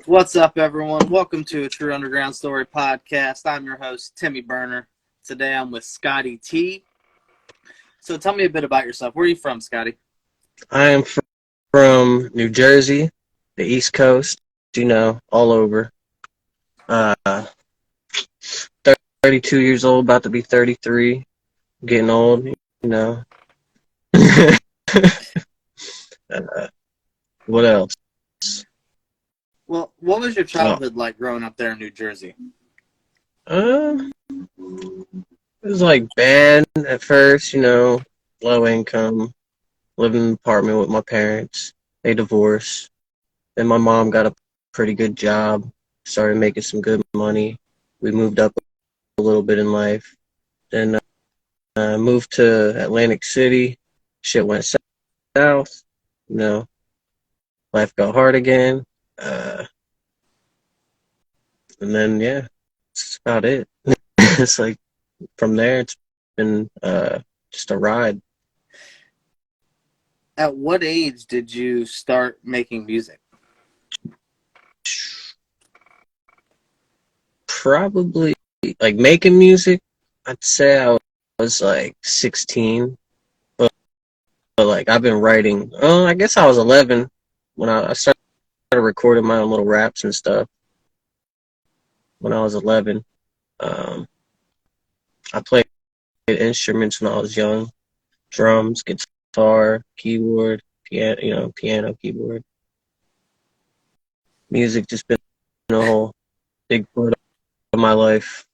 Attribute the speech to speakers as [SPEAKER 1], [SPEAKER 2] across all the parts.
[SPEAKER 1] What's up, everyone? Welcome to a True Underground Story podcast. I'm your host, Timmy Burner. Today I'm with Scotty T. So tell me a bit about yourself. Where are you from, Scotty?
[SPEAKER 2] I am from New Jersey, the East Coast, all over. Uh, 32 years old, about to be 33, getting old, uh, what else?
[SPEAKER 1] Well, what was your
[SPEAKER 2] Well,
[SPEAKER 1] childhood like growing up there in New Jersey?
[SPEAKER 2] it was like bad at first, low income, living in an apartment with my parents. They divorced. Then my mom got a pretty good job, started making some good money. We moved up a little bit in life. Then moved to Atlantic City. Shit went south. You know, life got hard again. Uh, and then, yeah, that's about it. It's like from there, it's been just a ride.
[SPEAKER 1] At what age did you start making music?
[SPEAKER 2] Probably like making music, I'd say I was like 16. But like I've been writing. I guess I was 11 when I started recording my own little raps and stuff. When I was 11, um, I played instruments when I was young: drums, guitar, keyboard, piano, keyboard. Music just been a whole big part of my life.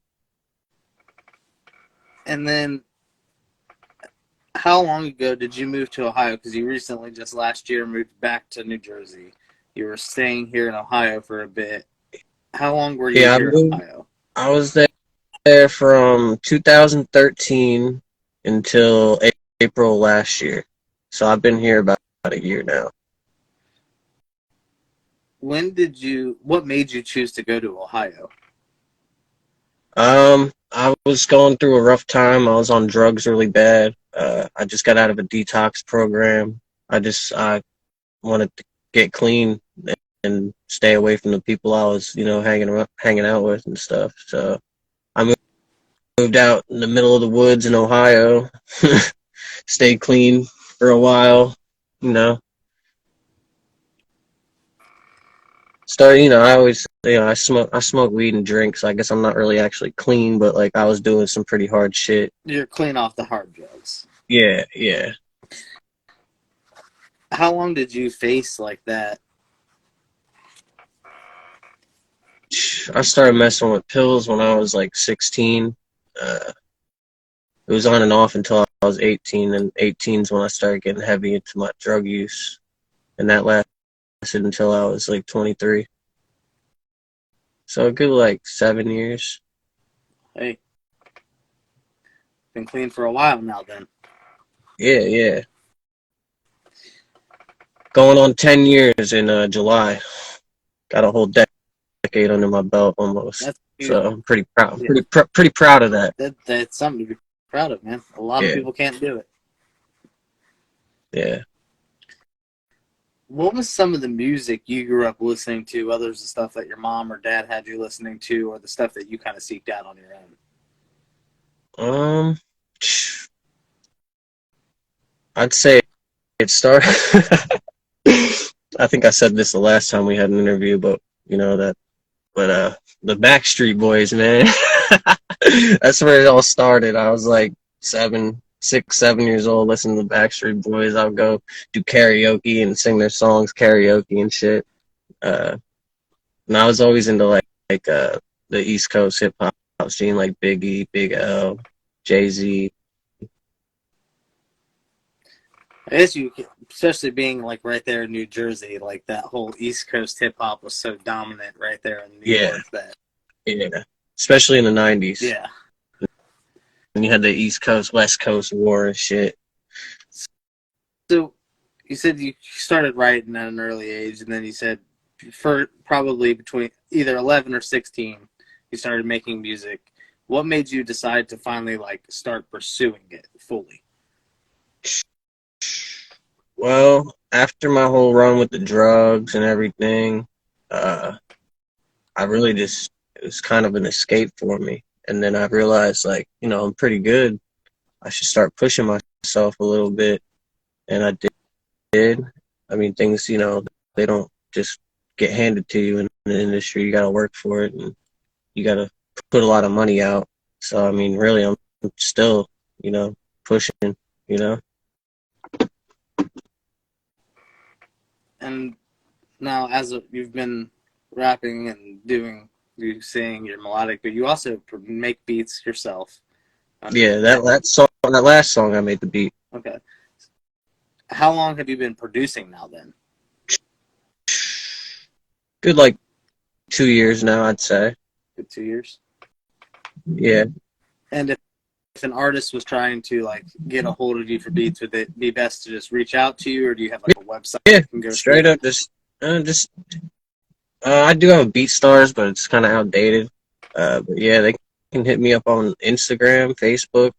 [SPEAKER 1] And then how long ago did you move to Ohio? Because you recently, just last year, moved back to New Jersey. You were staying here in Ohio for a bit. How long were you
[SPEAKER 2] Yeah,
[SPEAKER 1] here in Ohio?
[SPEAKER 2] I was there from 2013 until April last year. So I've been here about a year now.
[SPEAKER 1] What made you choose to go to Ohio?
[SPEAKER 2] I was going through a rough time. I was on drugs really bad. I just got out of a detox program. I wanted to get clean and stay away from the people I was, hanging out with and stuff. So I moved out in the middle of the woods in Ohio, stayed clean for a while, you know. I always, I smoke weed and drink, so I guess I'm not really actually clean, but like I was doing some pretty hard shit.
[SPEAKER 1] You're clean off the hard drugs.
[SPEAKER 2] Yeah, yeah.
[SPEAKER 1] How long did you face like that?
[SPEAKER 2] I started messing with pills when I was like 16. It was on and off until I was 18, and 18 is when I started getting heavy into my drug use, and that lasted until I was like 23. So a good like 7 years.
[SPEAKER 1] Hey, been clean for a while now then.
[SPEAKER 2] Yeah, yeah. Going on 10 years in July. Got a whole decade under my belt almost.
[SPEAKER 1] That's
[SPEAKER 2] So
[SPEAKER 1] huge.
[SPEAKER 2] I'm pretty proud.
[SPEAKER 1] Yeah,
[SPEAKER 2] Pretty proud of that.
[SPEAKER 1] that's something to be proud of, man. A lot of
[SPEAKER 2] Yeah,
[SPEAKER 1] people can't do it.
[SPEAKER 2] yeah.
[SPEAKER 1] What was some of the music you grew up listening to, other than the stuff that your mom or dad had you listening to, or the stuff that you kind of seeked out on your own?
[SPEAKER 2] Um, I'd say it started. I think I said this the last time we had an interview, but you know that. But the Backstreet Boys, man. That's where it all started. I was like 7 years old, listening to the Backstreet Boys. I would go do karaoke and sing their songs karaoke and shit. Uh, and I was always into the East Coast hip hop scene, like Biggie, Big L, Jay-Z.
[SPEAKER 1] I guess you, especially being like right there in New Jersey, like that whole East Coast hip hop was so dominant right there in New
[SPEAKER 2] Yeah,
[SPEAKER 1] York that,
[SPEAKER 2] yeah. Especially in the 90s.
[SPEAKER 1] yeah.
[SPEAKER 2] And you had the East Coast, West Coast war and shit.
[SPEAKER 1] So you said you started writing at an early age, and then you said for probably between either 11 or 16, you started making music. What made you decide to finally like start pursuing it fully?
[SPEAKER 2] Well, after my whole run with the drugs and everything, I really just, it was kind of an escape for me. And then I realized, like, I'm pretty good. I should start pushing myself a little bit. And I did. I mean, things, they don't just get handed to you in the industry. You got to work for it, and you got to put a lot of money out. So, I mean, really, I'm still, pushing, you know?
[SPEAKER 1] And now, you've been rapping and you sing, you're melodic, but you also make beats yourself.
[SPEAKER 2] Yeah, that last song I made the beat.
[SPEAKER 1] Okay. How long have you been producing now then?
[SPEAKER 2] Good, like 2 years now, I'd say.
[SPEAKER 1] Good 2 years?
[SPEAKER 2] Yeah.
[SPEAKER 1] And if an artist was trying to like get a hold of you for beats, would it be best to just reach out to you, or do you have like a website?
[SPEAKER 2] Yeah,
[SPEAKER 1] you can go
[SPEAKER 2] straight up, I do have a BeatStars, but it's kind of outdated. But yeah, they can hit me up on Instagram, Facebook.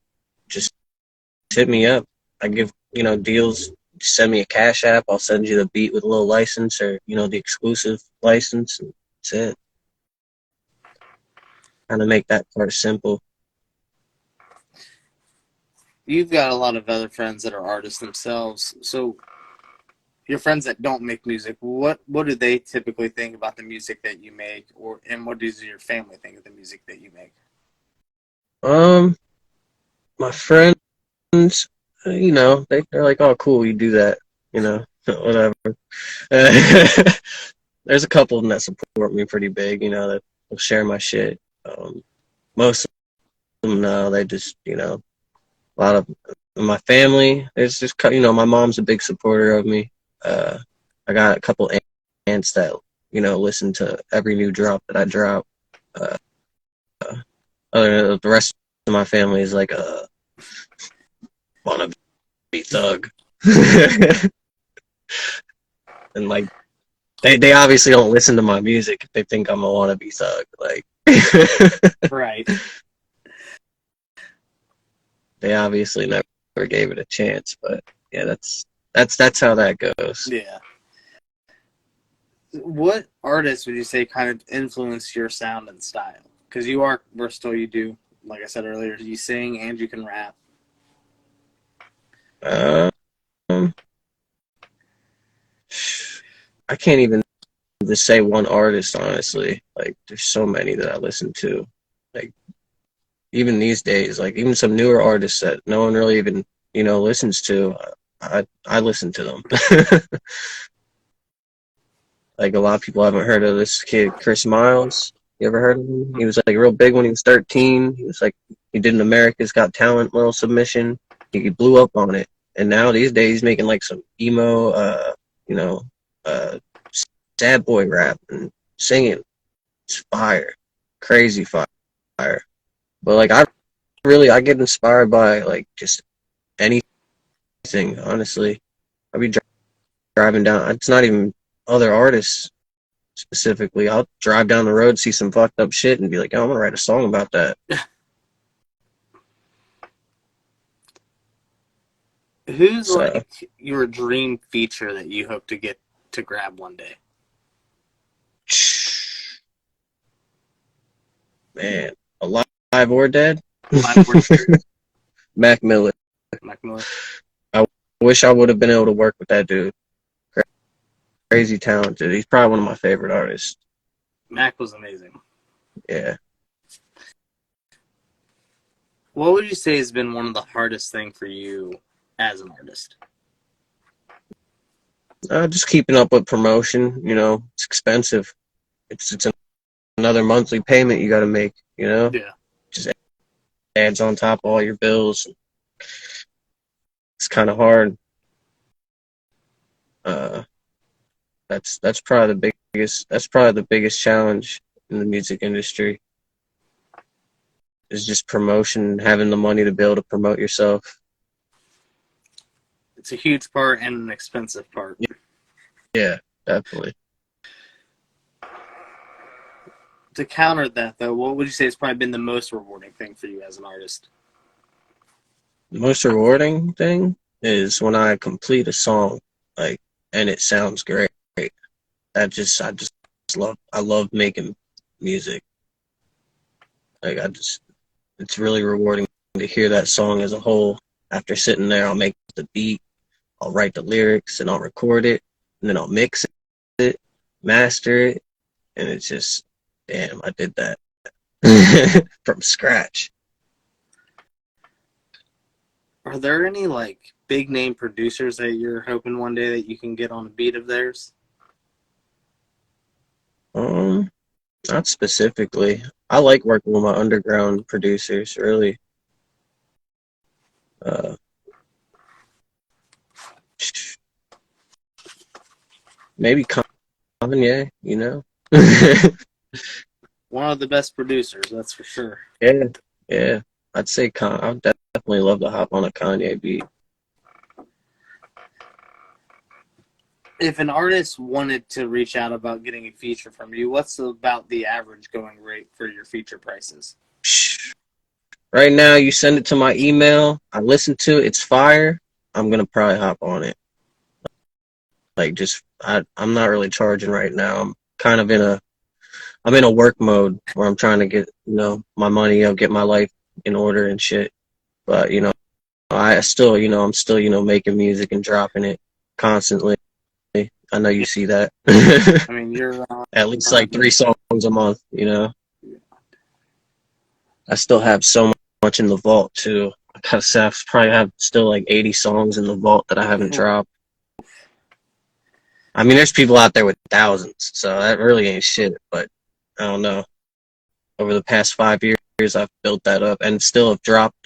[SPEAKER 2] Just hit me up. I give, deals. Just send me a Cash App. I'll send you the beat with a little license, or, the exclusive license. And that's it. Kind of make that part simple.
[SPEAKER 1] You've got a lot of other friends that are artists themselves. So your friends that don't make music, what do they typically think about the music that you make, and what does your family think of the music that you make?
[SPEAKER 2] My friends, they're like, oh, cool, you do that, whatever. There's a couple of them that support me pretty big, that will share my shit. Most of them, no, they just, a lot of my family, it's just, my mom's a big supporter of me. I got a couple aunts that, listen to every new drop that I drop. The rest of my family is like, wanna be thug. And like, they obviously don't listen to my music if they think I'm a wannabe thug. Like,
[SPEAKER 1] right.
[SPEAKER 2] They obviously never gave it a chance, but yeah, that's how that goes.
[SPEAKER 1] Yeah. What artists would you say kind of influence your sound and style? Because you are versatile. You do, like I said earlier, you sing and you can rap.
[SPEAKER 2] I can't even just say one artist, honestly. Like, there's so many that I listen to. Like, even these days, like, even some newer artists that no one really even, listens to, I listen to them. Like, a lot of people haven't heard of this kid, Chris Miles. You ever heard of him? He was, like, real big when he was 13. He was, like, he did an America's Got Talent little submission. He blew up on it. And now, these days, he's making, like, some emo, sad boy rap and singing. It's fire. Crazy fire. But, like, I get inspired by, like, just anything, honestly. I'll be driving down. It's not even other artists specifically. I'll drive down the road, see some fucked up shit, and be like, oh, I'm gonna write a song about that.
[SPEAKER 1] Who's like your dream feature that you hope to get to grab one day?
[SPEAKER 2] Man, alive or dead?
[SPEAKER 1] Alive or dead?
[SPEAKER 2] Mac Miller.
[SPEAKER 1] Mac Miller.
[SPEAKER 2] I wish I would have been able to work with that dude. Crazy talented. He's probably one of my favorite artists.
[SPEAKER 1] Mac was amazing.
[SPEAKER 2] Yeah.
[SPEAKER 1] What would you say has been one of the hardest things for you as an artist?
[SPEAKER 2] Just keeping up with promotion. It's expensive. It's another monthly payment you got to make.
[SPEAKER 1] Yeah.
[SPEAKER 2] Just adds on top of all your bills. It's kind of hard. That's probably the biggest challenge in the music industry. Is just promotion, having the money to be able to promote yourself.
[SPEAKER 1] It's a huge part and an expensive part.
[SPEAKER 2] Yeah, definitely.
[SPEAKER 1] To counter that, though, what would you say has probably been the most rewarding thing for you as an artist?
[SPEAKER 2] The most rewarding thing is when I complete a song, and it sounds great. I love making music. Like it's really rewarding to hear that song as a whole. After sitting there, I'll make the beat, I'll write the lyrics, and I'll record it, and then I'll mix it, master it, and it's just, damn, I did that from scratch.
[SPEAKER 1] Are there any like big name producers that you're hoping one day that you can get on a beat of theirs?
[SPEAKER 2] Um, Not specifically. I like working with my underground producers, really. Uh, Maybe Kanye, you know?
[SPEAKER 1] One of the best producers, that's for sure.
[SPEAKER 2] Yeah, yeah. I'd say I'd definitely love to hop on a Kanye beat.
[SPEAKER 1] If an artist wanted to reach out about getting a feature from you, what's about the average going rate for your feature prices?
[SPEAKER 2] Right now, you send it to my email. I listen to it. It's fire. I'm gonna probably hop on it. Like, I'm not really charging right now. I'm kind of I'm in a work mode where I'm trying to get, my money up, get my life in order and shit. But, I still, I'm still, making music and dropping it constantly. I know you see that.
[SPEAKER 1] I mean, you're
[SPEAKER 2] At least like 3 songs a month, I still have so much in the vault too. I gotta say, I probably have still like 80 songs in the vault that I haven't dropped. I mean, there's people out there with thousands, so that really ain't shit. But I don't know. Over the past 5 years, I've built that up, and still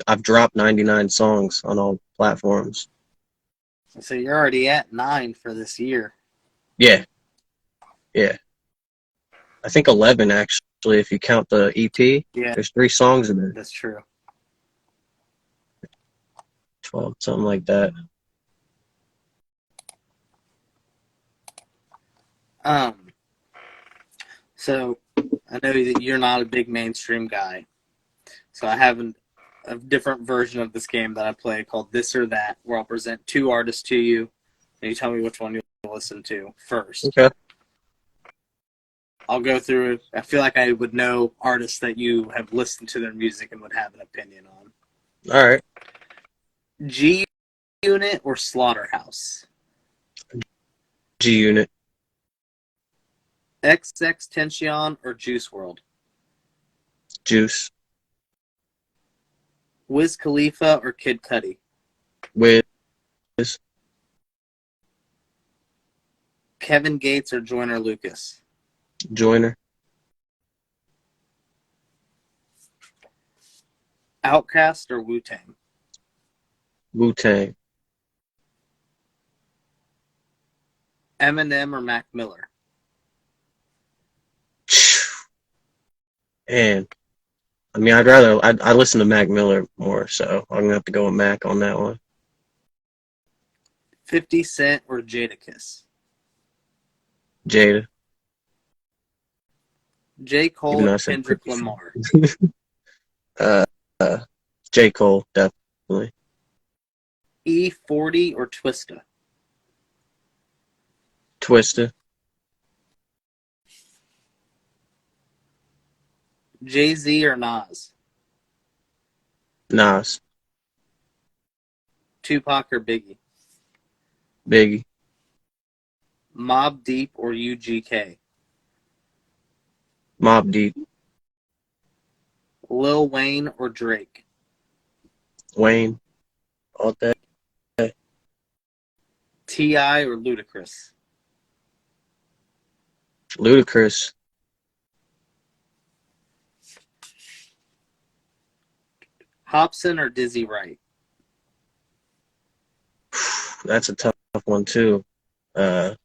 [SPEAKER 2] I've dropped 99 songs on all platforms.
[SPEAKER 1] So you're already at 9 for this year.
[SPEAKER 2] Yeah, yeah. I think 11 actually, if you count the EP.
[SPEAKER 1] Yeah,
[SPEAKER 2] There's 3 songs in there.
[SPEAKER 1] that's true.
[SPEAKER 2] 12, something like that.
[SPEAKER 1] So I know that you're not a big mainstream guy. So I have a different version of this game that I play called This or That, where I'll present 2 artists to you, and you tell me which one you'll listen to first.
[SPEAKER 2] Okay.
[SPEAKER 1] I'll go through it. I feel like I would know artists that you have listened to their music and would have an opinion on.
[SPEAKER 2] All right.
[SPEAKER 1] G Unit or Slaughterhouse?
[SPEAKER 2] G Unit.
[SPEAKER 1] XXXTentacion or Juice WRLD?
[SPEAKER 2] Juice.
[SPEAKER 1] Wiz Khalifa or Kid Cudi?
[SPEAKER 2] Wiz.
[SPEAKER 1] Kevin Gates or Joyner Lucas?
[SPEAKER 2] Joyner.
[SPEAKER 1] Outkast or Wu-Tang?
[SPEAKER 2] Wu-Tang.
[SPEAKER 1] Eminem or Mac Miller?
[SPEAKER 2] And I mean, I listen to Mac Miller more, so I'm gonna have to go with Mac on that one.
[SPEAKER 1] 50 Cent or Jadakiss?
[SPEAKER 2] Jada.
[SPEAKER 1] J. Cole
[SPEAKER 2] Even though
[SPEAKER 1] or
[SPEAKER 2] I said
[SPEAKER 1] Kendrick
[SPEAKER 2] 50
[SPEAKER 1] Lamar?
[SPEAKER 2] uh, J. Cole, definitely.
[SPEAKER 1] E40 or Twista?
[SPEAKER 2] Twista.
[SPEAKER 1] Jay-Z or Nas?
[SPEAKER 2] Nas.
[SPEAKER 1] Tupac or Biggie?
[SPEAKER 2] Biggie.
[SPEAKER 1] Mobb Deep or UGK?
[SPEAKER 2] Mobb Deep.
[SPEAKER 1] Lil Wayne or Drake?
[SPEAKER 2] Wayne. All day.
[SPEAKER 1] T.I. or Ludacris?
[SPEAKER 2] Ludacris.
[SPEAKER 1] Hobson or Dizzy Wright?
[SPEAKER 2] That's a tough one too. I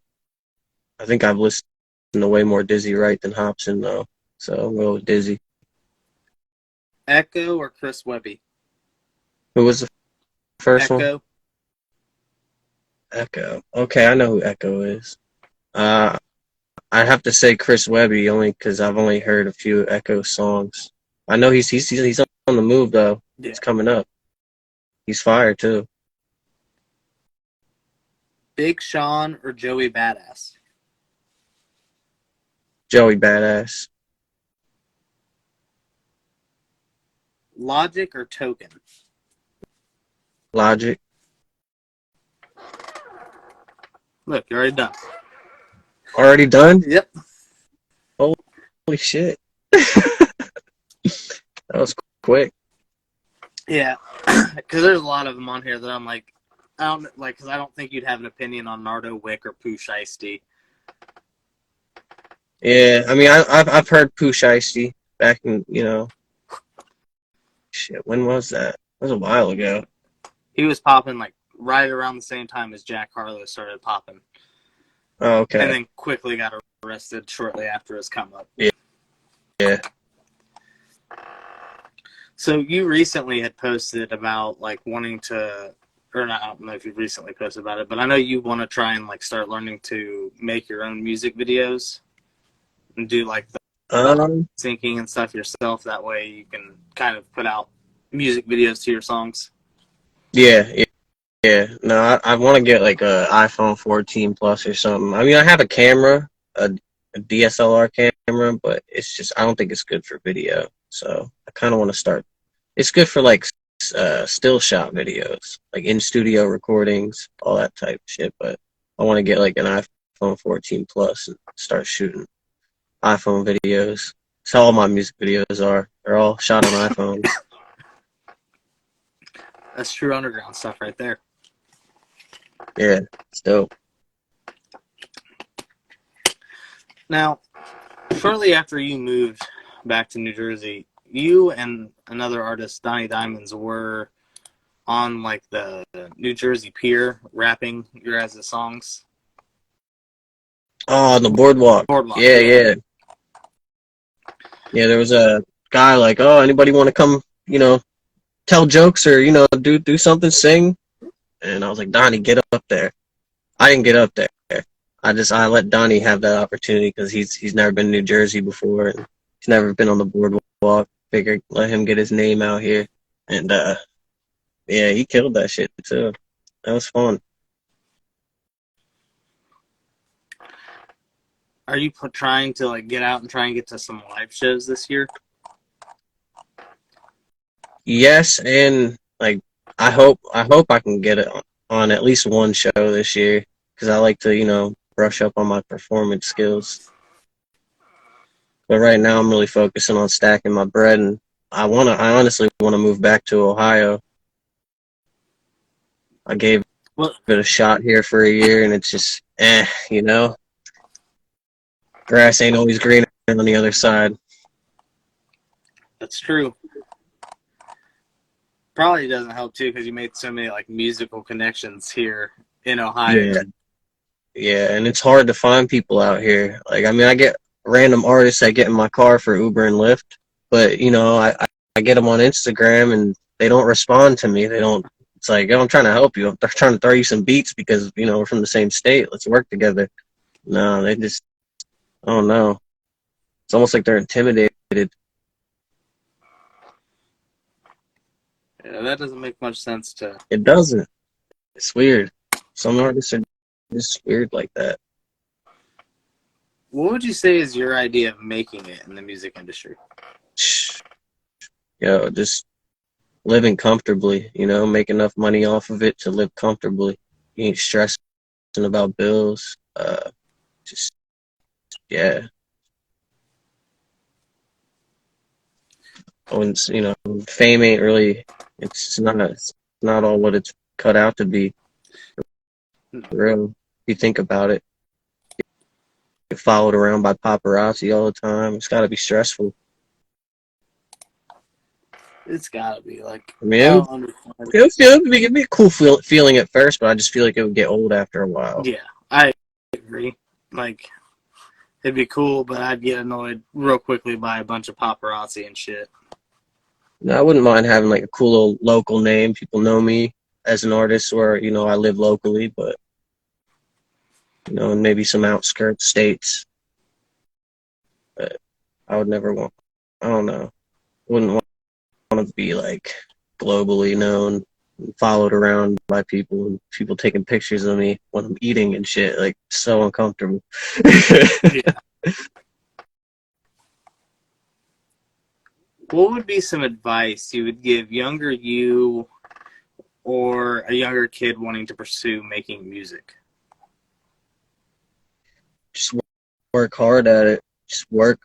[SPEAKER 2] think I've listened to way more Dizzy Wright than Hobson though, so I'll go with Dizzy.
[SPEAKER 1] Echo or Chris Webby?
[SPEAKER 2] Who was the first one?
[SPEAKER 1] Echo.
[SPEAKER 2] Echo. Okay, I know who Echo is. I'd have to say Chris Webby only because I've only heard a few Echo songs. I know he's on the move though.
[SPEAKER 1] Yeah.
[SPEAKER 2] It's coming up. He's fire too.
[SPEAKER 1] Big Sean or Joey Badass?
[SPEAKER 2] Joey Badass.
[SPEAKER 1] Logic or Token?
[SPEAKER 2] Logic.
[SPEAKER 1] Look, you're already done.
[SPEAKER 2] Already done?
[SPEAKER 1] Yep.
[SPEAKER 2] Holy shit. That was quick.
[SPEAKER 1] Yeah, because there's a lot of them on here that I'm like, I don't like, because I don't think you'd have an opinion on Nardo Wick or Pooh Shiesty.
[SPEAKER 2] Yeah, I mean, I've heard Pooh Shiesty back in, shit, when was that? That was a while ago.
[SPEAKER 1] He was popping like right around the same time as Jack Harlow started popping,
[SPEAKER 2] Oh,
[SPEAKER 1] and
[SPEAKER 2] okay.
[SPEAKER 1] then quickly got arrested shortly after his come up.
[SPEAKER 2] Yeah.
[SPEAKER 1] So you recently had posted about like wanting to, or not, I don't know if you recently posted about it, but I know you want to try and like start learning to make your own music videos and do like the syncing and stuff yourself. That way you can kind of put out music videos to your songs.
[SPEAKER 2] Yeah. No, I want to get like a iPhone 14 Plus or something. I mean, I have a camera, a DSLR camera, but it's just, I don't think it's good for video. So I kind of want to start. It's good for like still shot videos, like in studio recordings, all that type of shit. But I want to get like an iPhone 14 Plus and start shooting iPhone videos. That's how all my music videos are. They're all shot on iPhones.
[SPEAKER 1] That's true underground stuff right there.
[SPEAKER 2] Yeah, it's dope.
[SPEAKER 1] Now, shortly after you moved back to New Jersey, you and another artist, Donnie Diamondz, were on like the New Jersey Pier rapping your guys' songs.
[SPEAKER 2] Oh, on the boardwalk. Yeah. Yeah, there was a guy like, oh, anybody want to come, tell jokes or, do something, sing? And I was like, Donnie, get up there. I didn't get up there. I let Donnie have that opportunity because he's never been in New Jersey before and he's never been on the boardwalk. Figured let him get his name out here. And yeah, he killed that shit too. That was fun.
[SPEAKER 1] Are you trying to like get out and try and get to some live shows this year?
[SPEAKER 2] Yes, and like I hope I can get it on at least one show this year because I like to brush up on my performance skills. But right now I'm really focusing on stacking my bread, and I honestly wanna move back to Ohio. I gave it a shot here for a year, and it's just grass ain't always greener on the other side.
[SPEAKER 1] That's true. Probably doesn't help too because you made so many like musical connections here in Ohio.
[SPEAKER 2] Yeah, and it's hard to find people out here. Like, I mean, I get random artists that get in my car for Uber and Lyft, but I get them on Instagram and they don't respond to me. They don't. It's like, oh, I'm trying to help you. I'm trying to throw you some beats because we're from the same state. Let's work together. No, they just, I don't know. It's almost like they're intimidated.
[SPEAKER 1] Yeah, that doesn't make much sense to.
[SPEAKER 2] It doesn't. It's weird. Some artists are just weird like that.
[SPEAKER 1] What would you say is your idea of making it in the music industry?
[SPEAKER 2] Yo, just living comfortably, make enough money off of it to live comfortably. You ain't stressing about bills. Just, yeah. When fame ain't really, it's not all what it's cut out to be. For real. If you think about it, you're followed around by paparazzi all the time. It's got to be stressful.
[SPEAKER 1] It's gotta be like.
[SPEAKER 2] I mean, it'd be a cool feeling at first, but I just feel like it would get old after a while.
[SPEAKER 1] Yeah, I agree. Like, it'd be cool, but I'd get annoyed real quickly by a bunch of paparazzi and shit.
[SPEAKER 2] No, I wouldn't mind having like a cool little local name. People know me as an artist, or I live locally, but and maybe some outskirts states. But I would never want. I don't know. Wouldn't want to be like globally known, and followed around by people, and people taking pictures of me when I'm eating and shit. Like, so uncomfortable.
[SPEAKER 1] Yeah. What would be some advice you would give younger you or a younger kid wanting to pursue making music?
[SPEAKER 2] Just work hard at it. Just work,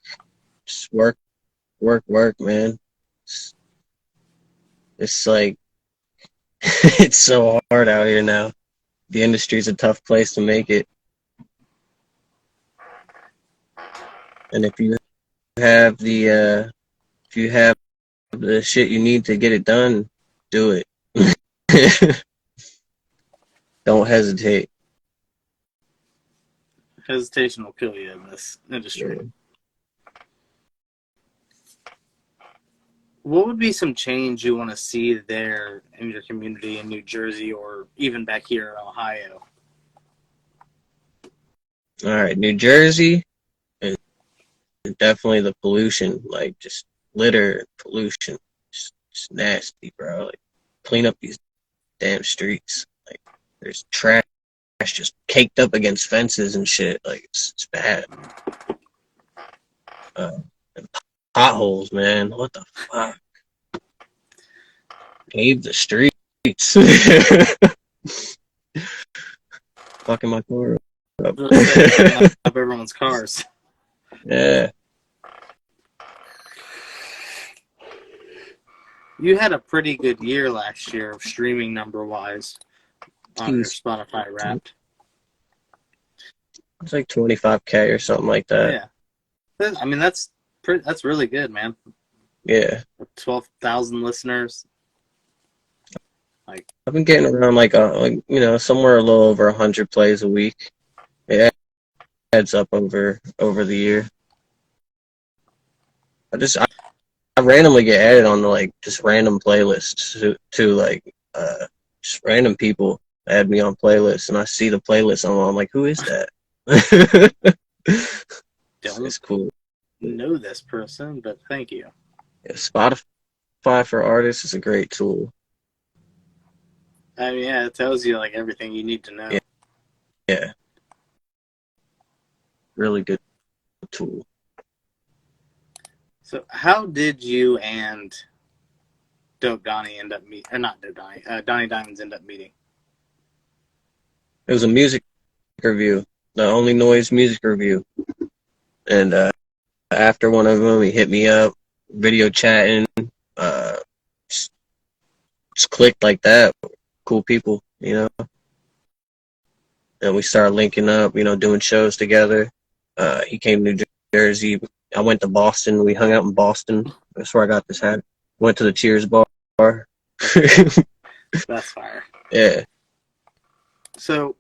[SPEAKER 2] man. It's, it's like it's so hard out here now. The industry's a tough place to make it. And have the if you have the shit you need to get it done, do it. Don't hesitate.
[SPEAKER 1] Hesitation will kill you in this industry.
[SPEAKER 2] Yeah.
[SPEAKER 1] What would be some change you want to see there in your community in New Jersey or even back here in Ohio?
[SPEAKER 2] All right, New Jersey, and definitely the pollution, like just litter, pollution, just nasty, bro. Like clean up these damn streets. Like there's trash just caked up against fences and shit. Like it's bad. And potholes, man. What the fuck? Pave the streets. Fucking my car up.
[SPEAKER 1] Up everyone's cars.
[SPEAKER 2] Yeah.
[SPEAKER 1] You had a pretty good year last year, streaming number wise, on your Spotify Wrapped.
[SPEAKER 2] It's like 25K or something like that.
[SPEAKER 1] Yeah, I mean that's really good, man.
[SPEAKER 2] Yeah.
[SPEAKER 1] 12,000 listeners.
[SPEAKER 2] I've been getting around like somewhere a little over 100 plays a week. It adds up over the year. I randomly get added on like just random playlists to like just random people add me on playlists, and I see the playlist I'm like, who is that? It's cool.
[SPEAKER 1] Know this person, but thank you.
[SPEAKER 2] Yeah, Spotify for artists is a great tool.
[SPEAKER 1] I mean, yeah, it tells you like everything you need to know.
[SPEAKER 2] Yeah. Really good tool.
[SPEAKER 1] So, how did you and Dope Donnie end up meeting? Or not Dope Donnie, Donnie Diamondz end up meeting?
[SPEAKER 2] It was a music review, the Only Noise music review. And after one of them, he hit me up, video chatting, just clicked like that. Cool people, you know. And we started linking up, doing shows together. He came to New Jersey. I went to Boston. We hung out in Boston. That's where I got this hat. Went to the Cheers bar.
[SPEAKER 1] That's fire.
[SPEAKER 2] Yeah.
[SPEAKER 1] So,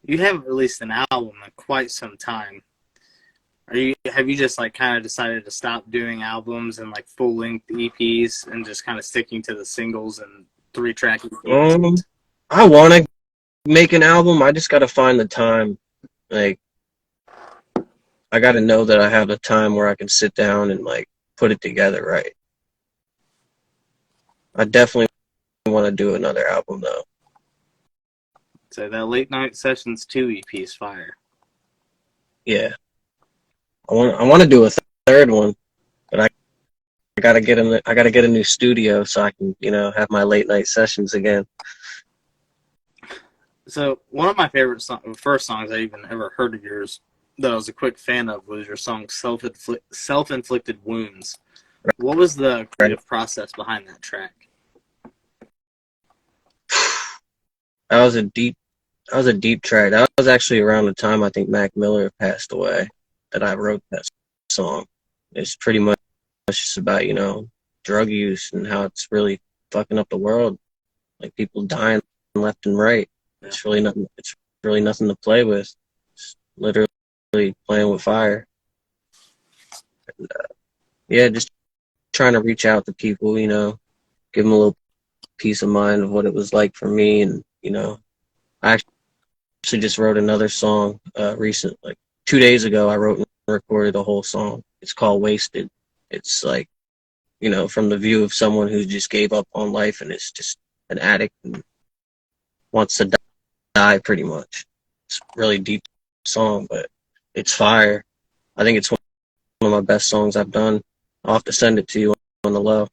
[SPEAKER 1] you haven't released an album in quite some time. Have you just like kind of decided to stop doing albums and like full length EPs and just kind of sticking to the singles and 3-track EPs?
[SPEAKER 2] I want to make an album. I just got to find the time. Like, I got to know that I have the time where I can sit down and like put it together right. I definitely want to do another album though.
[SPEAKER 1] So that Late Night Sessions 2 EP is fire.
[SPEAKER 2] Yeah. I want to do a third one, but I gotta get a new studio so I can have my late night sessions again.
[SPEAKER 1] So one of my favorite first songs I even ever heard of yours that I was a quick fan of was your song Self-Inflicted Wounds. What was the creative process behind that track?
[SPEAKER 2] That was a deep track. That was actually around the time I think Mac Miller passed away that I wrote that song. It's pretty much just about, drug use and how it's really fucking up the world. Like people dying left and right. Yeah. It's really nothing to play with. It's literally playing with fire. And, just trying to reach out to people, give them a little peace of mind of what it was like for me. And, I actually just wrote another song like 2 days ago. I wrote and recorded a whole song. It's called Wasted. It's like, from the view of someone who just gave up on life and is just an addict and wants to die pretty much. It's a really deep song, but it's fire. I think it's one of my best songs I've done. I'll have to send it to you on the low.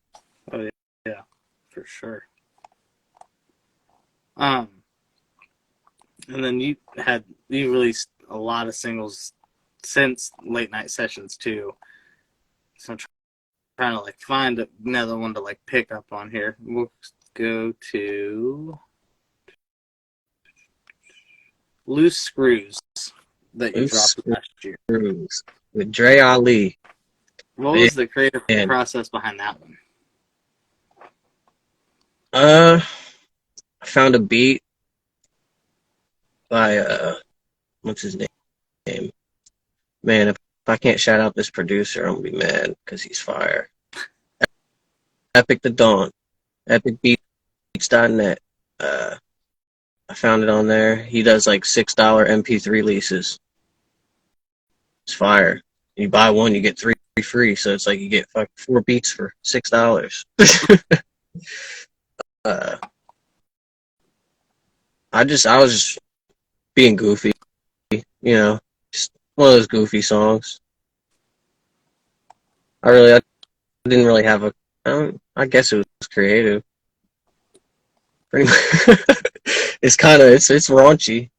[SPEAKER 1] Oh yeah, for sure. And then you released a lot of singles since Late Night Sessions too. So I'm trying to like find another one to like pick up on here. We'll go to Loose Screws that you
[SPEAKER 2] Loose
[SPEAKER 1] dropped last year.
[SPEAKER 2] Screws with Dre Ali.
[SPEAKER 1] What was the creative
[SPEAKER 2] Man.
[SPEAKER 1] process behind that one?
[SPEAKER 2] I found a beat by what's his name? Man, if I can't shout out this producer, I'm gonna be mad because he's fire. Epic the Dawn, epicbeats.net. I found it on there. He does like $6 MP3 leases. It's fire. You buy one, you get 3 free. So it's like you get 4 beats for $6. I was just being goofy, you know, just one of those goofy songs. I didn't really have I guess it was creative. Pretty much. It's raunchy.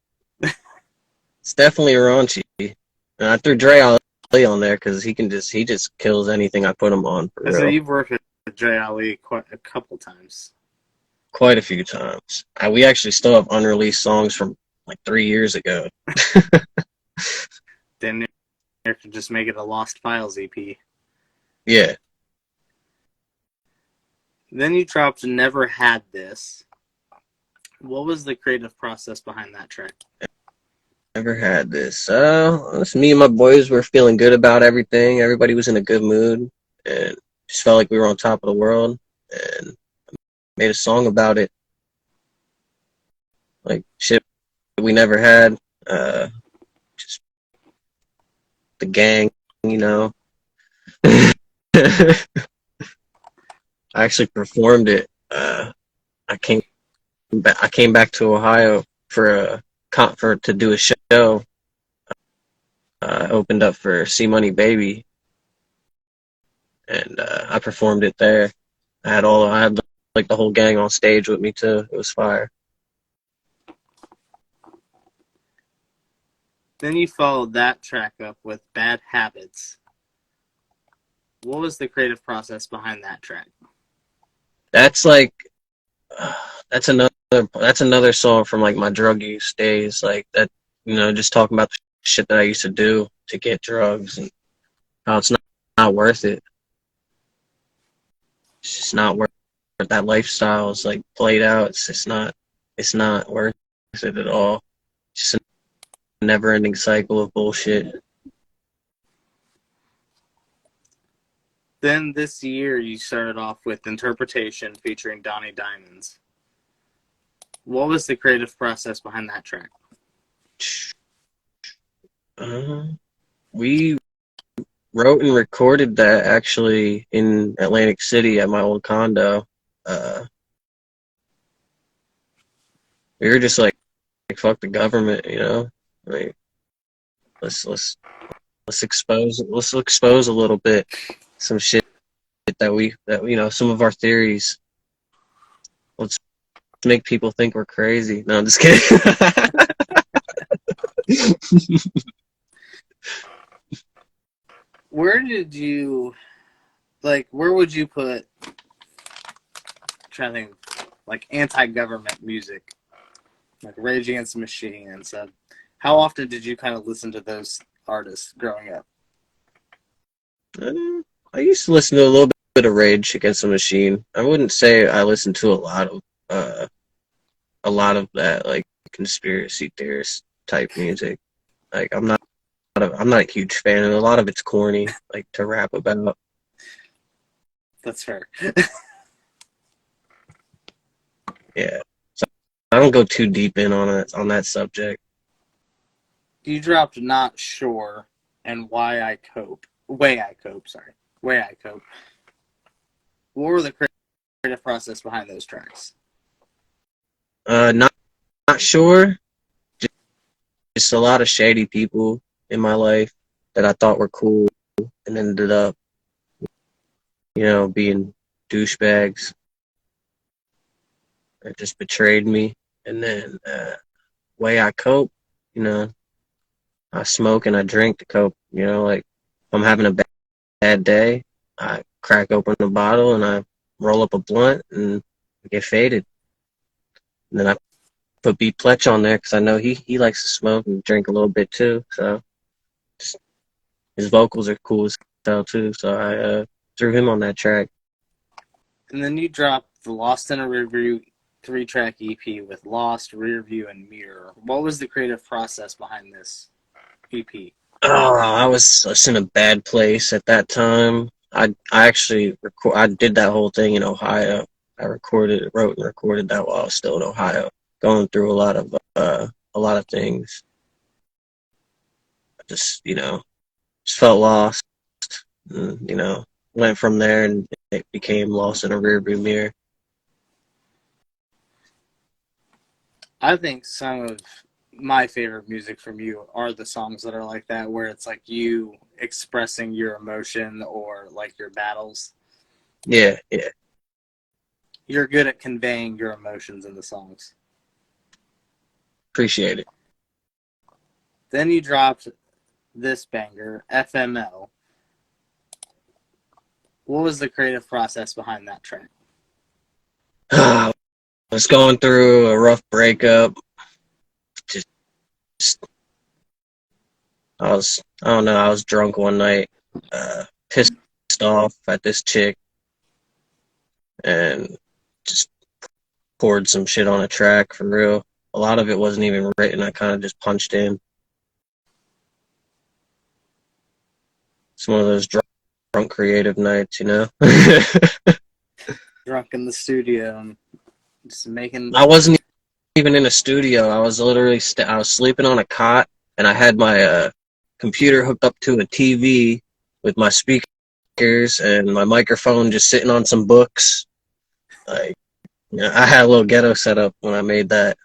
[SPEAKER 2] It's definitely raunchy. And I threw Dre Ali on there because he just kills anything I put him on. For real.
[SPEAKER 1] So you've worked with Dre Ali quite a couple times.
[SPEAKER 2] Quite a few times. We actually still have unreleased songs from like 3 years ago.
[SPEAKER 1] Then you could just make it a Lost Files EP.
[SPEAKER 2] Yeah.
[SPEAKER 1] Then you dropped Never Had This. What was the creative process behind that track?
[SPEAKER 2] Never had this. It's me and my boys were feeling good about everything. Everybody was in a good mood and just felt like we were on top of the world and made a song about it. Like shit we never had. Just the gang, you know. I actually performed it. I came back to Ohio to do a show. I opened up for C Money Baby, and I performed it there. I had like the whole gang on stage with me too. It was fire.
[SPEAKER 1] Then you followed that track up with Bad Habits. What was the creative process behind that track?
[SPEAKER 2] That's like that's another song from like my drug use days, like that, you know, just talking about the shit that I used to do to get drugs and how it's not worth it. It's just not worth it. That lifestyle is like played out. It's not worth it at all. It's just a never-ending cycle of bullshit.
[SPEAKER 1] Then this year you started off with Interpretation featuring Donnie Diamondz. What was the creative process behind that track?
[SPEAKER 2] We wrote and recorded that actually in Atlantic City at my old condo. We were just like fuck the government, you know. Like let's expose a little bit some shit that you know, some of our theories. Let's make people think we're crazy. No, I'm just kidding.
[SPEAKER 1] Where would you put, trying to think, like anti-government music, like Rage Against the Machine and stuff? How often did you kind of listen to those artists growing up?
[SPEAKER 2] I used to listen to a little bit of Rage Against the Machine. I wouldn't say I listened to a lot of that like conspiracy theorist type music. Like I'm not a huge fan, and a lot of it's corny, like to rap about.
[SPEAKER 1] That's fair.
[SPEAKER 2] Yeah, so I don't go too deep in on that subject.
[SPEAKER 1] You dropped Not Sure and Way I Cope. What were the creative process behind those tracks?
[SPEAKER 2] Not sure. Just a lot of shady people in my life that I thought were cool and ended up being douchebags or just betrayed me. And then way I cope, you know, I smoke and I drink to cope. Like if I'm having a bad day, I crack open a bottle and I roll up a blunt and get faded. And then I put B Pletch on there because I know he likes to smoke and drink a little bit too. So just, his vocals are cool as hell too. So I threw him on that track.
[SPEAKER 1] And then you dropped the Lost in a Rearview 3-track EP with Lost, Rearview, and Mirror. What was the creative process behind this EP?
[SPEAKER 2] Oh, I was in a bad place at that time. I actually I did that whole thing in Ohio. I wrote and recorded that while I was still in Ohio, going through a lot of things. I just felt lost. And, went from there and it became Lost in a Rearview Mirror.
[SPEAKER 1] I think some of my favorite music from you are the songs that are like that, where it's like you expressing your emotion or like your battles.
[SPEAKER 2] Yeah.
[SPEAKER 1] You're good at conveying your emotions in the songs.
[SPEAKER 2] Appreciate it.
[SPEAKER 1] Then you dropped this banger, FML. What was the creative process behind that track?
[SPEAKER 2] I was going through a rough breakup. Just I don't know, I was drunk one night, pissed off at this chick, and just poured some shit on a track for real. A lot of it wasn't even written. I kind of just punched in. It's one of those drunk creative nights,
[SPEAKER 1] Drunk in the studio and just making...
[SPEAKER 2] I wasn't even in a studio. I was literally I was sleeping on a cot, and I had my computer hooked up to a TV with my speakers and my microphone just sitting on some books. Like, I had a little ghetto setup when I made that.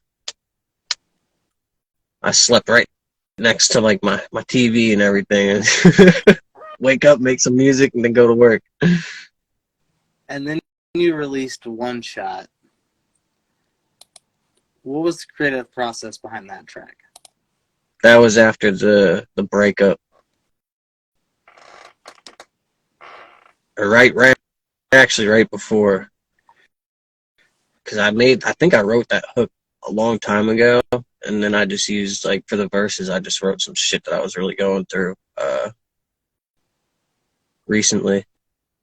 [SPEAKER 2] I slept right next to like my TV and everything. Wake up, make some music, and then go to work.
[SPEAKER 1] And then you released One Shot. What was the creative process behind that track?
[SPEAKER 2] That was after the breakup. Or actually right before. Because I think I wrote that hook a long time ago, and then I just used, like, for the verses, I just wrote some shit that I was really going through recently,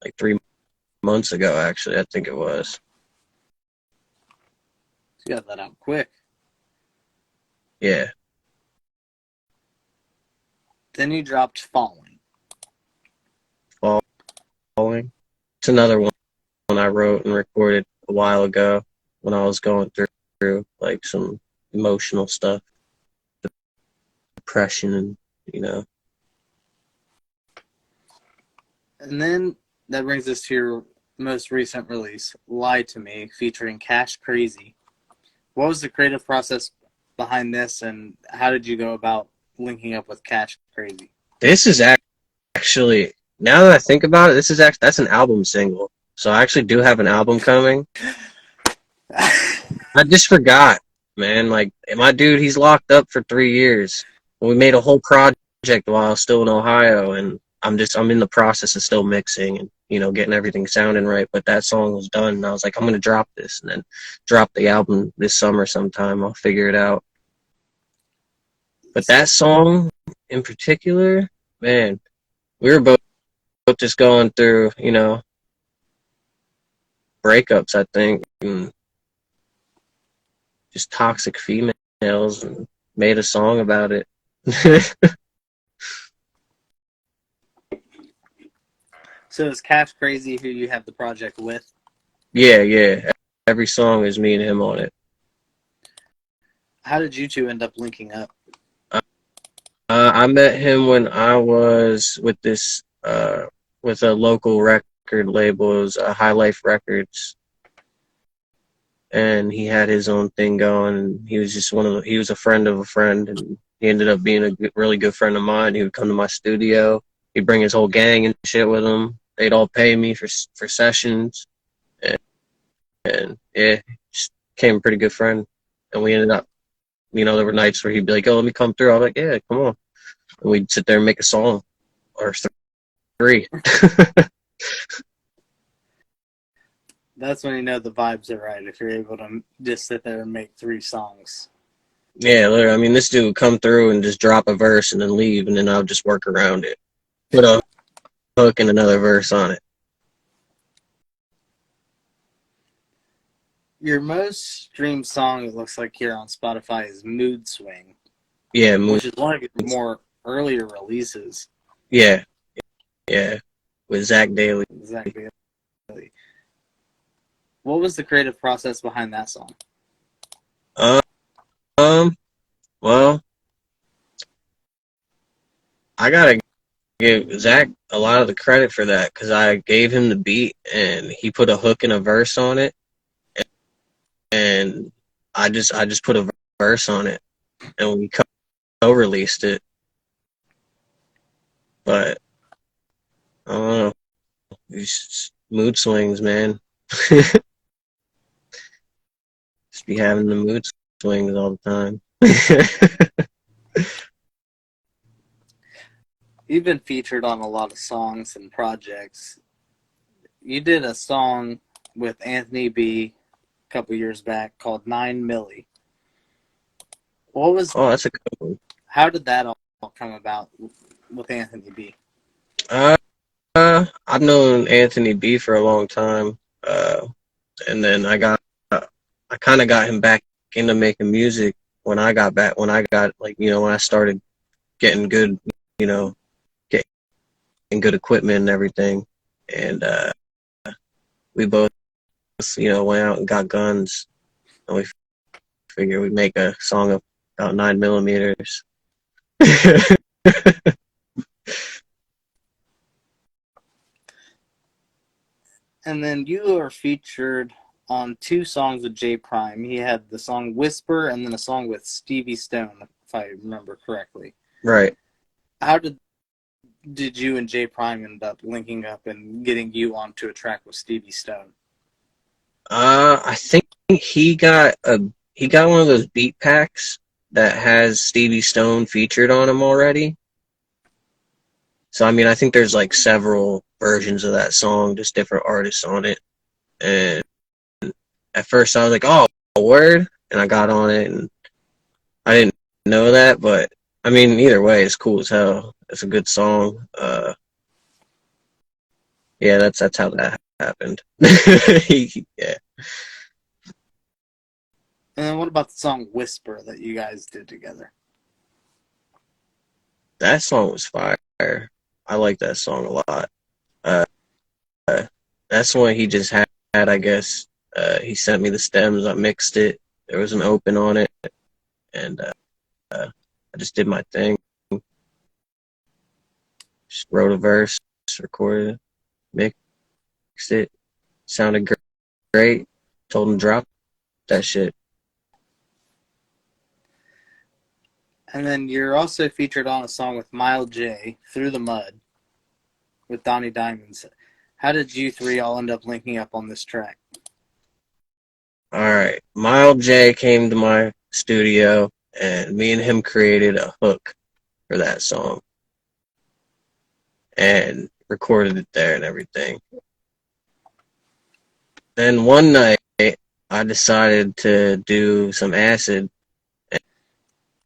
[SPEAKER 2] like 3 months ago, actually, I think it was.
[SPEAKER 1] You got that out quick.
[SPEAKER 2] Yeah.
[SPEAKER 1] Then you dropped Falling.
[SPEAKER 2] Falling. It's another one I wrote and recorded a while ago when I was going through like some emotional stuff, depression, and
[SPEAKER 1] And then that brings us to your most recent release, Lie to Me, featuring Cash Crazy. What was the creative process behind this, and how did you go about linking up with Cash Crazy?
[SPEAKER 2] This is actually, now that I think about it, that's an album single. So I actually do have an album coming. I just forgot, man. Like, my dude, he's locked up for 3 years. We made a whole project while I was still in Ohio, and I'm in the process of still mixing and, getting everything sounding right. But that song was done, and I was like, I'm going to drop this, and then drop the album this summer sometime. I'll figure it out. But that song in particular, man, we were both just going through, breakups, I think, and just toxic females, and made a song about it.
[SPEAKER 1] So is Cash Crazy who you have the project with?
[SPEAKER 2] Yeah. Every song is me and him on it.
[SPEAKER 1] How did you two end up linking up?
[SPEAKER 2] I met him when I was with this with a local record label. It was High Life Records, and he had his own thing going. And he was just he was a friend of a friend, and he ended up being a really good friend of mine. He would come to my studio. He'd bring his whole gang and shit with him. they'd all pay me for sessions, and yeah, just became a pretty good friend. And we ended up, there were nights where he'd be like, "Oh, let me come through." I'm like, "Yeah, come on." And we'd sit there and make a song or three.
[SPEAKER 1] That's when you know the vibes are right, if you're able to just sit there and make 3 songs.
[SPEAKER 2] Yeah, literally. I mean, this dude would come through and just drop a verse and then leave, and then I would just work around it, put a hook and another verse on it.
[SPEAKER 1] Your most streamed song, it looks like here on Spotify, is Mood Swing,
[SPEAKER 2] Yeah,
[SPEAKER 1] which is one of your more earlier releases.
[SPEAKER 2] yeah, yeah, with Zach Daly.
[SPEAKER 1] Exactly. What was the creative process behind that song?
[SPEAKER 2] Um, well, I gotta give Zach a lot of the credit for that because I gave him the beat and he put a hook and a verse on it, and I just put a verse on it, and we co-released it. But I don't know, these mood swings, man. Just be having the mood swings all the time.
[SPEAKER 1] You've been featured on a lot of songs and projects. You did a song with Anthony B a couple years back called 9 Milli. What was?
[SPEAKER 2] Oh, that's a good one.
[SPEAKER 1] How did that all come about with Anthony B?
[SPEAKER 2] Uh, I've known Anthony B for a long time, and then I kind of got him back into making music when I got back, when I got when I started getting good, you know, getting good equipment and everything, and we both, went out and got guns, and we figured we'd make a song about 9 millimeters.
[SPEAKER 1] And then you are featured on 2 songs with J Prime. He had the song Whisper and then a song with Stevie Stone, if I remember correctly.
[SPEAKER 2] Right.
[SPEAKER 1] How did you and J Prime end up linking up and getting you onto a track with Stevie Stone?
[SPEAKER 2] I think he got one of those beat packs that has Stevie Stone featured on him already. So I mean, I think there's like several versions of that song, just different artists on it. And at first I was like, "Oh, a word," and I got on it, and I didn't know that, but I mean, either way, it's cool as hell. It's a good song. Yeah, that's how that happened. Yeah.
[SPEAKER 1] And then what about the song Whisper that you guys did together?
[SPEAKER 2] That song was fire. I like that song a lot. Uh, that's one he just had, I guess. He sent me the stems. I mixed it. There was an open on it, and I just did my thing. Just wrote a verse, recorded it, mixed it. Sounded great. Told him drop that shit.
[SPEAKER 1] And then you're also featured on a song with Mile J, Through the Mud, with Donnie Diamondz. How did you 3 all end up linking up on this track?
[SPEAKER 2] All right. Mile J came to my studio, and me and him created a hook for that song and recorded it there and everything. Then one night, I decided to do some acid,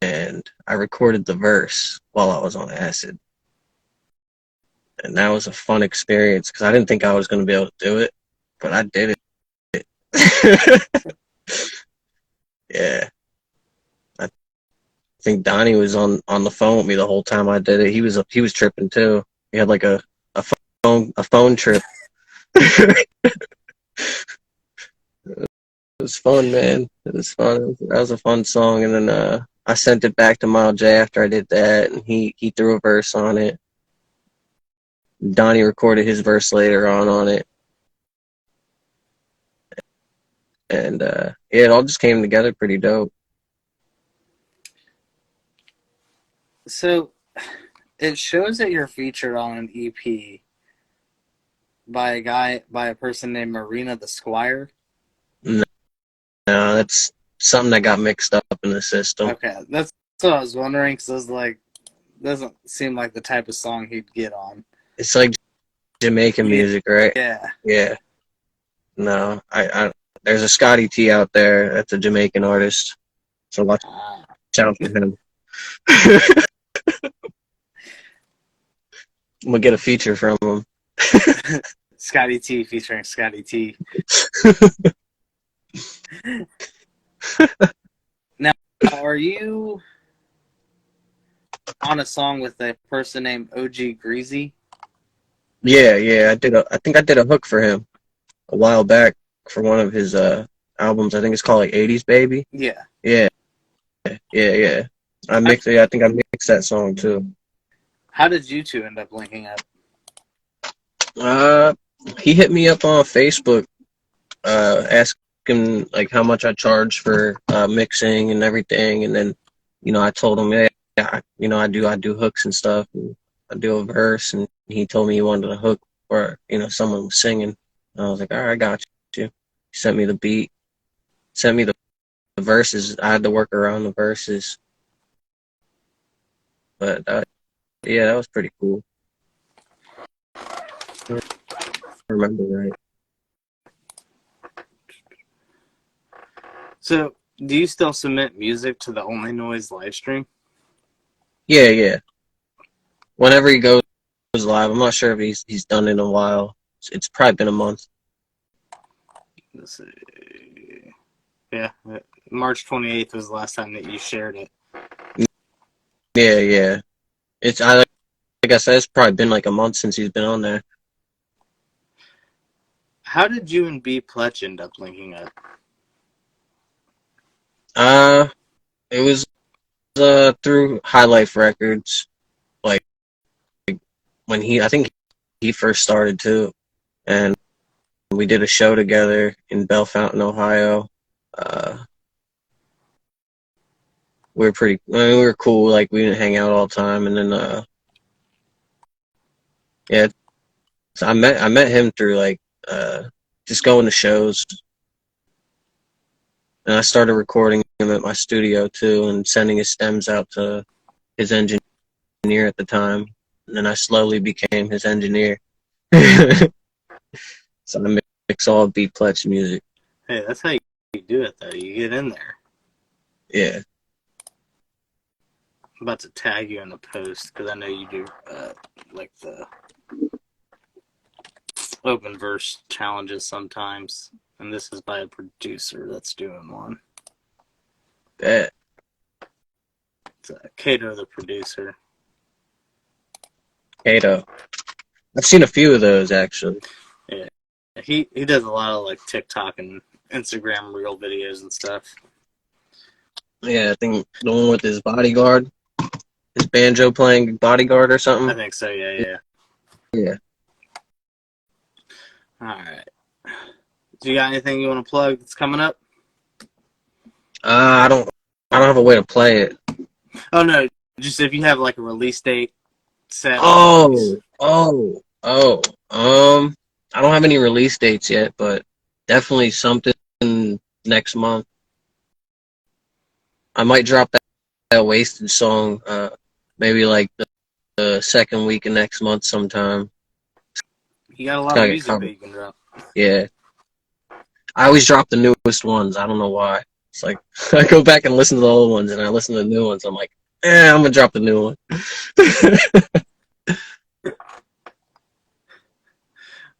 [SPEAKER 2] and I recorded the verse while I was on acid. And that was a fun experience because I didn't think I was going to be able to do it, but I did it. Yeah. I think Donnie was on the phone with me the whole time I did it. He was tripping too. He had like a phone trip. It was fun, man. It was fun. That was a fun song. And then I sent it back to Mile J after I did that, and he threw a verse on it. Donnie recorded his verse later on it. And yeah, it all just came together pretty dope.
[SPEAKER 1] So it shows that you're featured on an EP, by a person named Marina the Squire?
[SPEAKER 2] No, that's something that got mixed up in the system.
[SPEAKER 1] Okay, that's what I was wondering, because I was like, doesn't seem like the type of song he'd get on.
[SPEAKER 2] It's like Jamaican music, right?
[SPEAKER 1] Yeah.
[SPEAKER 2] Yeah. No, I there's a Scotty T out there that's a Jamaican artist, so watch out for him. I'm gonna get a feature from him.
[SPEAKER 1] Scotty T featuring Scotty T. Now, are you on a song with a person named OG Greasy?
[SPEAKER 2] Yeah, I think I did a hook for him a while back for one of his albums. I think it's called like 80s Baby.
[SPEAKER 1] Yeah.
[SPEAKER 2] Yeah. I think I mixed that song too.
[SPEAKER 1] How did you two end up linking up?
[SPEAKER 2] He hit me up on Facebook, asking like how much I charge for mixing and everything, and then, I told him, yeah, I do hooks and stuff, and I do a verse, and he told me he wanted a hook or someone was singing. And I was like, all right, I got you. He sent me the beat, sent me the verses. I had to work around the verses, but yeah, that was pretty cool. I remember right.
[SPEAKER 1] So, do you still submit music to the Only Noise live stream?
[SPEAKER 2] Yeah. Whenever he goes live, I'm not sure if he's done it in a while. It's probably been a month.
[SPEAKER 1] Let's see. Yeah, March 28th was the last time that you shared it.
[SPEAKER 2] Yeah. Like I said, it's probably been like a month since he's been on there.
[SPEAKER 1] How did you and B Pletch end up linking up?
[SPEAKER 2] It was through High Life Records, like when I think he first started too, and we did a show together in Bellefontaine, Ohio. We were cool. Like we didn't hang out all the time, and then yeah. So I met him through like just going to shows, and I started recording him at my studio too, and sending his stems out to his engineer at the time, and then I slowly became his engineer. So I mix all B Pletch music.
[SPEAKER 1] Hey, that's how you do it, though. You get in there.
[SPEAKER 2] Yeah.
[SPEAKER 1] I'm about to tag you in the post because I know you do like the open verse challenges sometimes, and this is by a producer that's doing one.
[SPEAKER 2] Bet.
[SPEAKER 1] It's Kato, the producer.
[SPEAKER 2] Kato. I've seen a few of those actually.
[SPEAKER 1] Yeah, he does a lot of like TikTok and Instagram reel videos and stuff.
[SPEAKER 2] Yeah, I think the one with his bodyguard, his banjo playing bodyguard or something.
[SPEAKER 1] I think so. Yeah.
[SPEAKER 2] Yeah.
[SPEAKER 1] All right. Do you got anything you want to plug that's coming up?
[SPEAKER 2] I don't have a way to play it.
[SPEAKER 1] Oh no, just if you have like a release date set.
[SPEAKER 2] I don't have any release dates yet, but definitely something next month. I might drop that Wasted song, maybe like the second week of next month sometime.
[SPEAKER 1] You got a lot of music that you can drop.
[SPEAKER 2] Yeah. I always drop the newest ones. I don't know why. It's like I go back and listen to the old ones, and I listen to the new ones. I'm like, I'm gonna drop the new one.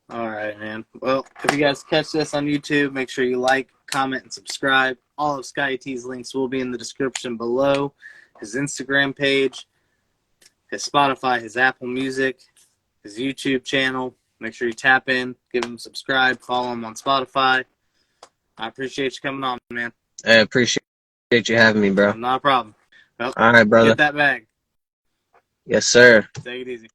[SPEAKER 1] All right, man. Well, if you guys catch this on YouTube, make sure you like, comment, and subscribe. All of Scotty T's links will be in the description below. His Instagram page, his Spotify, his Apple Music, his YouTube channel. Make sure you tap in, give him subscribe, follow him on Spotify. I appreciate you coming on, man.
[SPEAKER 2] I appreciate you having me, bro.
[SPEAKER 1] Not a problem. Well,
[SPEAKER 2] all right, brother.
[SPEAKER 1] Get that bag.
[SPEAKER 2] Yes, sir.
[SPEAKER 1] Take it easy.